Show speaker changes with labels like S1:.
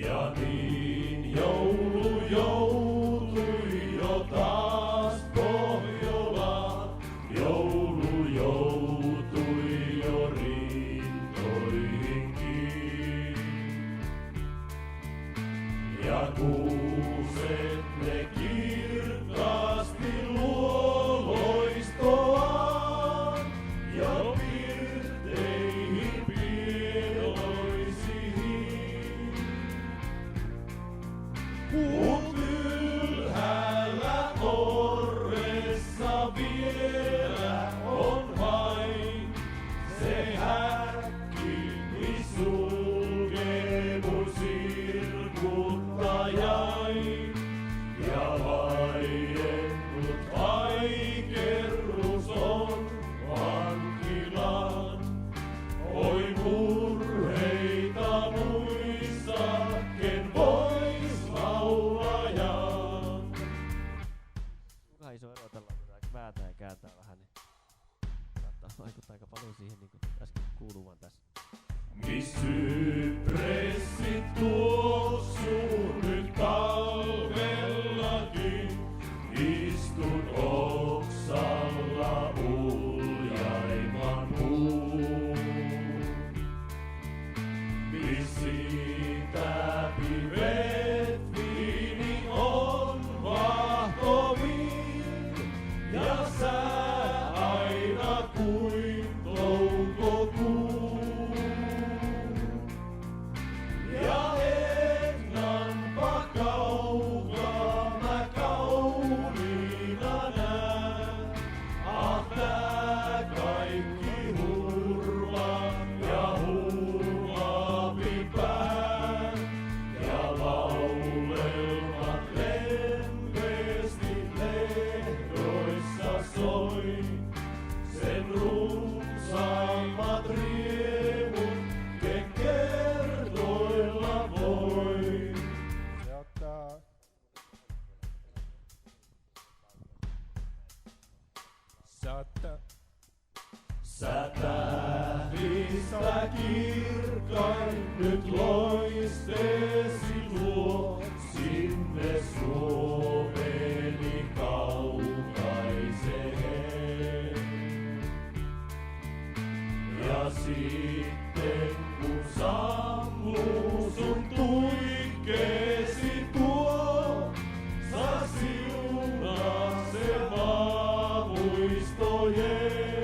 S1: Ja niin joulu joutui jo taas Pohjolaan. Joulu joutui jo rintoihinkin. Ja kuuset ne kirkkaasti luo loistoaan. Ja pirteihin pieloisiin. Mut ylhäällä orressa vielä on vain se häkki sulkemus irkuttajain. Ja vaiennut vaikerrus on vankilaan. Oi murheita muissa, ken vois laulajaan.
S2: Kuinka iso ero tällä on, pitääkö vääntää ja kääntää vähän, niin saattaa vaikuttaa aika paljon siihen niin kuin äsken kuuluvan tässä.
S1: Mis sypressit tuoksuu nyt talvellakin, istun oksalla uljaimman puun. Mis siitä pivet viini on vahtoviin, ja sää aina kuin toukokuu. Ja ennanpa kaukaa mä kauniina näen, tää kaikki hurma ja huumaavin pään. Ja laulelmat lempeästi lehdoissa soi, sen runsaimmat riemut, ken kertoilla voi.
S3: Se ottaa. Saattaa.
S1: Sä tähdistä kirkain nyt loisteesi luo sinne Suomeni kaukaiseen. Ja sitten kun sammuu sun tuikkeesi tuo, sa siunaa se maa muistojen.